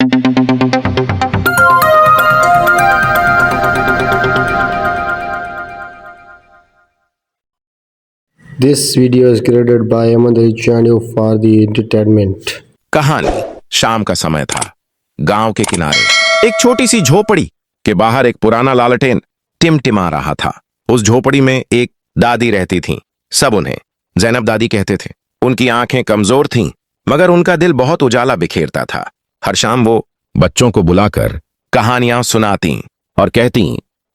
This video is created by Amadou Channel for the entertainment. कहानी। शाम का समय था। गांव के किनारे एक छोटी सी झोपड़ी के बाहर एक पुराना लालटेन टिमटिमा रहा था। उस झोपड़ी में एक दादी रहती थीं। सब उन्हें जैनब दादी कहते थे। उनकी आंखें कमजोर थीं, मगर उनका दिल बहुत उजाला बिखेरता था। हर शाम वो बच्चों को बुलाकर कहानियां सुनाती और कहती,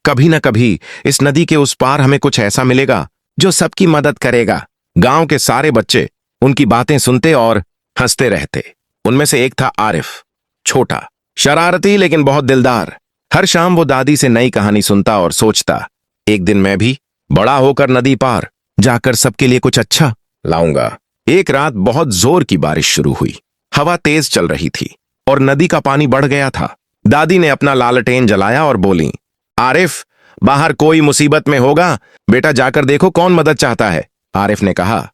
कभी न कभी इस नदी के उस पार हमें कुछ ऐसा मिलेगा जो सबकी मदद करेगा। गांव के सारे बच्चे उनकी बातें सुनते और हंसते रहते। उनमें से एक था आरिफ, छोटा, शरारती लेकिन बहुत दिलदार। हर शाम वो दादी से नई कहानी सुनता और सोचता, एक दिन मैं भी बड़ा होकर नदी पार जाकर सबके लिए कुछ अच्छा लाऊंगा। एक रात बहुत जोर की बारिश शुरू हुई। हवा तेज चल रही थी और नदी का पानी बढ़ गया था। दादी ने अपना लालटेन जलाया और बोली, आरिफ, बाहर कोई मुसीबत में होगा, बेटा जाकर देखो कौन मदद चाहता है। आरिफ ने कहा,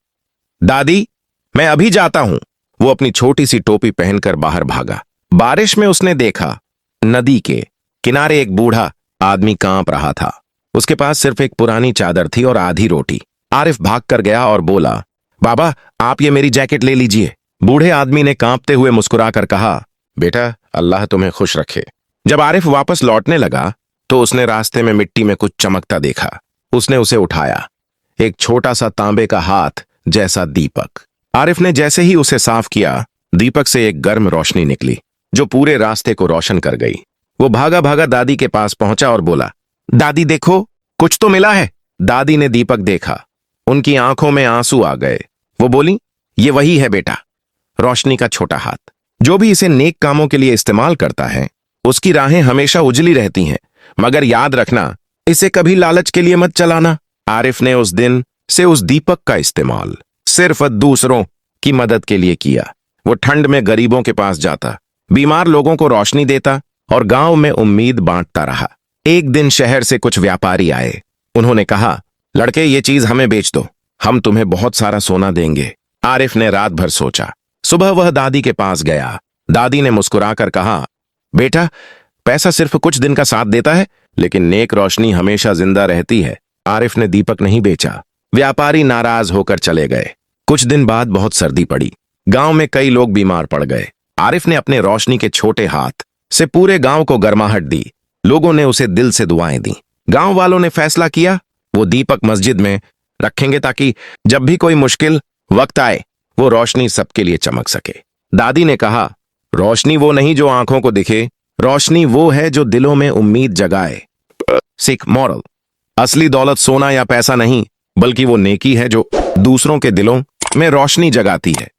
दादी मैं अभी जाता हूं। वो अपनी छोटी सी टोपी पहनकर बाहर भागा। बारिश में उसने देखा नदी के किनारे एक बूढ़ा आदमी कांप रहा था। उसके पास सिर्फ एक पुरानी चादर थी और आधी रोटी। आरिफ भागकर गया और बोला, बाबा आप ये मेरी जैकेट ले लीजिए। बूढ़े आदमी ने कांपते हुए मुस्कुराकर कहा, बेटा अल्लाह तुम्हें खुश रखे। जब आरिफ वापस लौटने लगा तो उसने रास्ते में मिट्टी में कुछ चमकता देखा। उसने उसे उठाया, एक छोटा सा तांबे का हाथ जैसा दीपक। आरिफ ने जैसे ही उसे साफ किया, दीपक से एक गर्म रोशनी निकली जो पूरे रास्ते को रोशन कर गई। वो भागा भागा दादी के पास पहुंचा और बोला, दादी देखो कुछ तो मिला है। दादी ने दीपक देखा, उनकी आंखों में आंसू आ गए। वो बोली, ये वही है बेटा, रोशनी का छोटा हाथ। जो भी इसे नेक कामों के लिए इस्तेमाल करता है उसकी राहें हमेशा उजली रहती हैं, मगर याद रखना इसे कभी लालच के लिए मत चलाना। आरिफ ने उस दिन से उस दीपक का इस्तेमाल सिर्फ दूसरों की मदद के लिए किया। वो ठंड में गरीबों के पास जाता, बीमार लोगों को रोशनी देता और गांव में उम्मीद बांटता रहा। एक दिन शहर से कुछ व्यापारी आए। उन्होंने कहा, लड़के ये चीज हमें बेच दो, हम तुम्हें बहुत सारा सोना देंगे। आरिफ ने रात भर सोचा। सुबह वह दादी के पास गया। दादी ने मुस्कुराकर कहा, बेटा पैसा सिर्फ कुछ दिन का साथ देता है, लेकिन नेक रोशनी हमेशा जिंदा रहती है। आरिफ ने दीपक नहीं बेचा। व्यापारी नाराज होकर चले गए। कुछ दिन बाद बहुत सर्दी पड़ी। गांव में कई लोग बीमार पड़ गए। आरिफ ने अपने रोशनी के छोटे हाथ से पूरे गांव को गर्माहट दी। लोगों ने उसे दिल से दुआएं दी। गांव वालों ने फैसला किया वो दीपक मस्जिद में रखेंगे ताकि जब भी कोई मुश्किल वक्त आए वो रोशनी सबके लिए चमक सके। दादी ने कहा, रोशनी वो नहीं जो आंखों को दिखे, रोशनी वो है जो दिलों में उम्मीद जगाए। सिख मॉरल, असली दौलत सोना या पैसा नहीं, बल्कि वो नेकी है जो दूसरों के दिलों में रोशनी जगाती है।